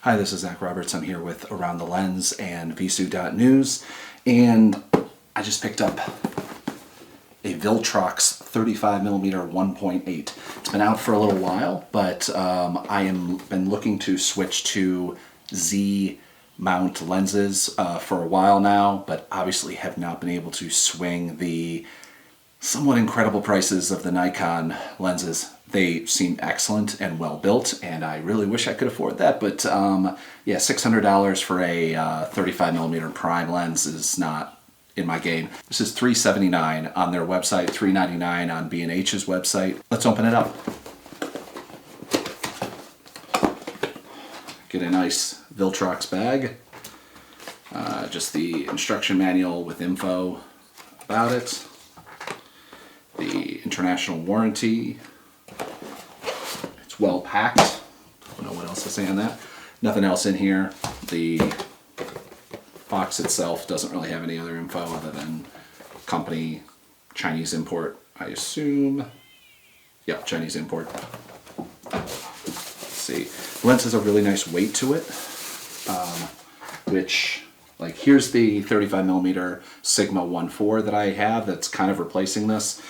Hi, this is Zach Roberts. I'm here with Around the Lens and Visu.news, and I just picked up a Viltrox 35mm 1.8. It's been out for a little while, but I have been looking to switch to Z mount lenses for a while now, but obviously have not been able to swing the somewhat incredible prices of the Nikon lenses. They seem excellent and well built, and I really wish I could afford that, but yeah, $600 for a 35mm prime lens is not in my game. This is $379 on their website, $399 on B&H's website. Let's open it up. Get a nice Viltrox bag. Just the instruction manual with info about it. The international warranty. It's well packed. I don't know what else to say on that. Nothing else in here. The box itself doesn't really have any other info other than company, Chinese import, I assume. Yeah, Chinese import. Let's see. The lens has a really nice weight to it, which, like, here's the 35mm Sigma 1.4 that I have that's kind of replacing this.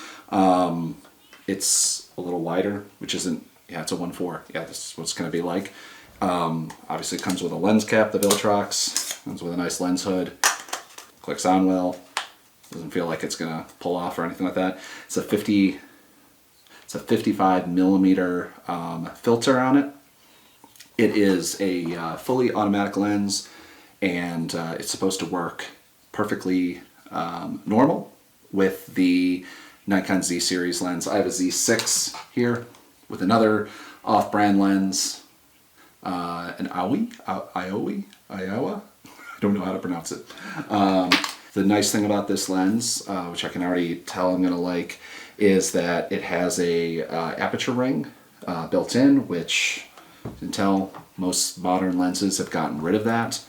It's a little wider, which isn't, yeah, it's a 1.4. Yeah, this is what it's going to be like. Obviously it comes with a lens cap, the Viltrox. Comes with a nice lens hood. Clicks on well. Doesn't feel like it's going to pull off or anything like that. It's a 55mm filter on it. It is a fully automatic lens, and it's supposed to work perfectly normal with the Nikon Z series lens. I have a Z6 here with another off-brand lens, an Iowa. I don't know how to pronounce it. The nice thing about this lens, which I can already tell I'm going to like, is that it has a aperture ring built in, which you can tell most modern lenses have gotten rid of that,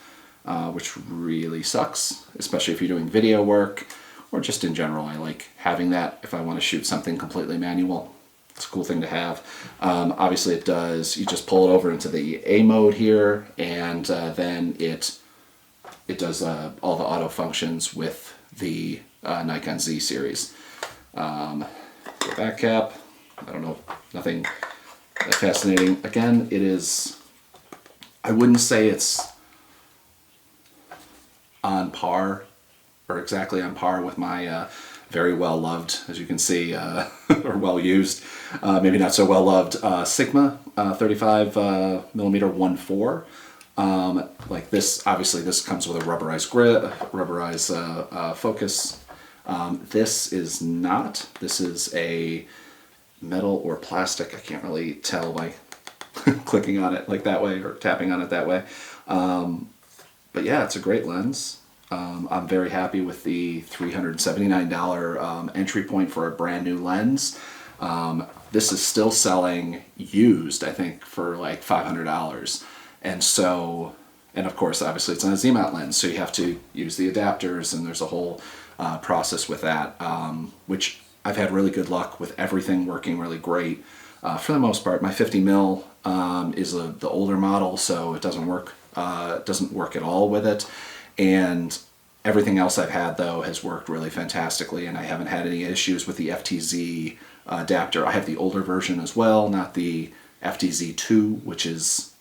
which really sucks, especially if you're doing video work or just in general. I like having that if I want to shoot something completely manual. It's a cool thing to have. Obviously it does, you just pull it over into the A mode here, and then it does all the auto functions with the Nikon Z series. The back cap, I don't know, nothing that fascinating. Again, it is, I wouldn't say it's on par or exactly on par with my very well loved, as you can see, or well used, maybe not so well loved Sigma 35mm 1.4. Like this, obviously this comes with a rubberized grip, rubberized focus. This is not. This is a metal or plastic. I can't really tell by clicking on it like that way or tapping on it that way. But yeah, it's a great lens. I'm very happy with the $379 entry point for a brand new lens. This is still selling used, I think, for like $500. And so, and of course, obviously it's on a Z-mount lens, so you have to use the adapters, and there's a whole process with that, which I've had really good luck with everything working really great. For the most part, my 50mm is the older model, so it doesn't work at all with it. And everything else I've had, though, has worked really fantastically, and I haven't had any issues with the FTZ adapter. I have the older version as well, not the FTZ2, which is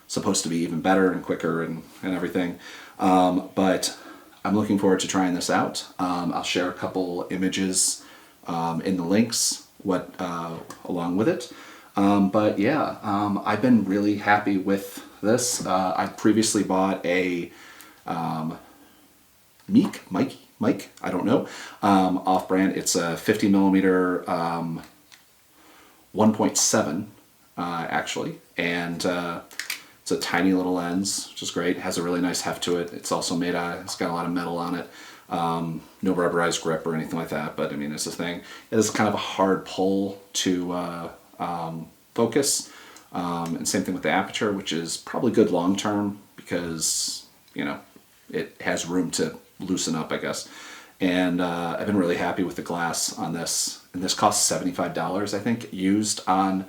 supposed to be even better and quicker and everything. But I'm looking forward to trying this out. I'll share a couple images in the links along with it. But yeah, I've been really happy with this. I previously bought a Meike, I don't know, off-brand. It's a 50mm 1.7 actually, and it's a tiny little lens, which is great. It has a really nice heft to it. It's also made it's got a lot of metal on it. No rubberized grip or anything like that, but I mean, it's a thing. It is kind of a hard pull to focus. And same thing with the aperture, which is probably good long term because, you know, it has room to loosen up, I guess. And I've been really happy with the glass on this. And this costs $75, I think, used on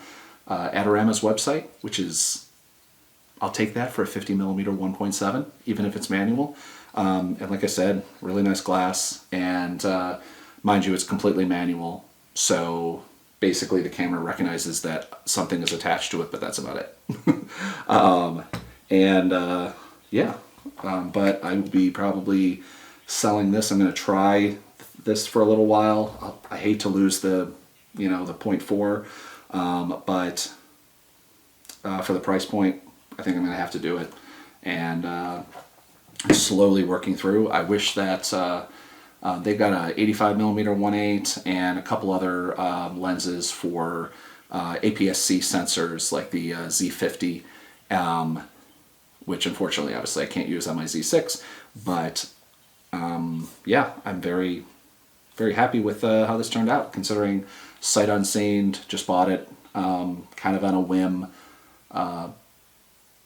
Adorama's website, which is I'll take that for a 50mm 1.7, even if it's manual. And like I said, really nice glass, and mind you, it's completely manual, so basically the camera recognizes that something is attached to it, but that's about it. Yeah, but I will be probably selling this. I'm going to try this for a little while. I hate to lose the, the 0.4, but for the price point, I think I'm going to have to do it. And slowly working through. I wish that they've got a 85mm 1.8 and a couple other lenses for APS-C sensors like the Z50, which unfortunately, obviously, I can't use on my Z6. But yeah, I'm very, very happy with how this turned out, considering sight unseen. Just bought it kind of on a whim.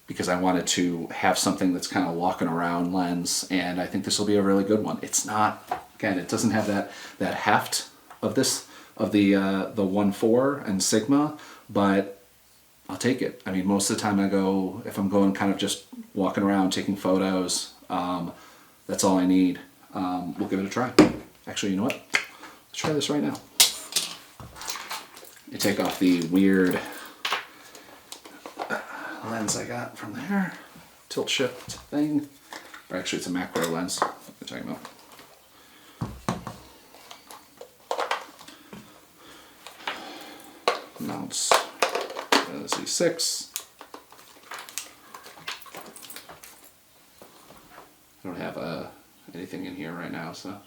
Because I wanted to have something that's kind of walking around lens, and I think this will be a really good one. It's not, again, it doesn't have that heft of the 1.4 and Sigma, but I'll take it. I mean, most of the time if I'm going kind of just walking around taking photos, that's all I need. We'll give it a try. Actually, you know what? Let's try this right now. You take off the weird lens I got from there, tilt shift thing, or actually it's a macro lens we're talking about. Mounts Z6. I don't have anything in here right now, so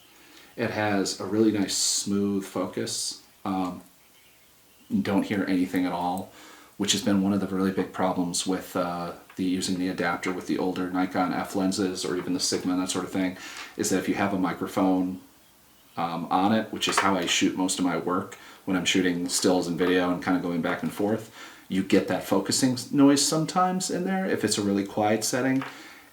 it has a really nice smooth focus. Don't hear anything at all, which has been one of the really big problems with using the adapter with the older Nikon F lenses, or even the Sigma and that sort of thing, is that if you have a microphone on it, which is how I shoot most of my work when I'm shooting stills and video and kind of going back and forth, you get that focusing noise sometimes in there if it's a really quiet setting.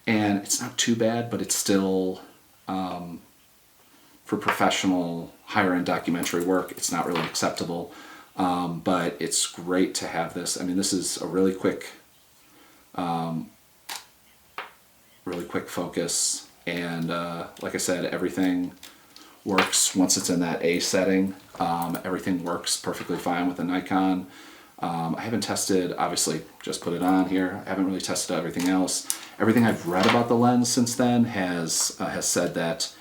And it's not too bad, but it's still, for professional higher-end documentary work, it's not really acceptable. But it's great to have this. I mean, this is a really quick focus, and like I said, everything works once it's in that A setting. Everything works perfectly fine with the Nikon. I haven't tested, obviously, just put it on here. I haven't really tested everything else. Everything I've read about the lens since then has said that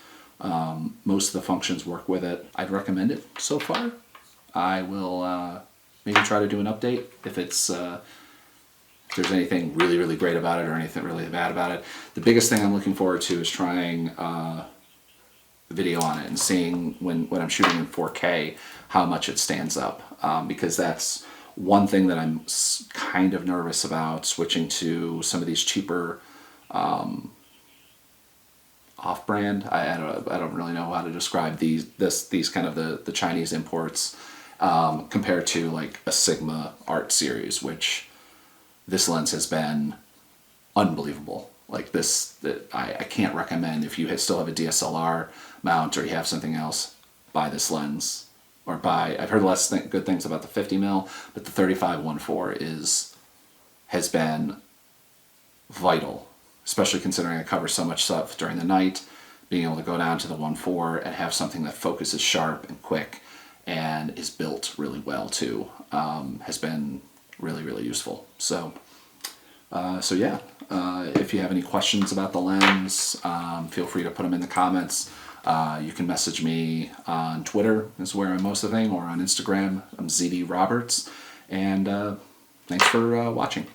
most of the functions work with it. I'd recommend it so far. I will maybe try to do an update if there's anything really, really great about it or anything really bad about it. The biggest thing I'm looking forward to is trying video on it and seeing when I'm shooting in 4K how much it stands up, because that's one thing that I'm kind of nervous about, switching to some of these cheaper off-brand. I don't really know how to describe these kind of the Chinese imports compared to like a Sigma art series, which this lens has been unbelievable. Like this, I can't recommend, if you still have a DSLR mount or you have something else, buy this lens. Or I've heard less good things about the 50mm, but the 35 1.4 has been vital, especially considering I cover so much stuff during the night. Being able to go down to the 1.4 and have something that focuses sharp and quick and is built really well too, has been really, really useful. So yeah, if you have any questions about the lens, feel free to put them in the comments. You can message me on Twitter, is where I'm most of the thing, or on Instagram. I'm ZD Roberts. And thanks for watching.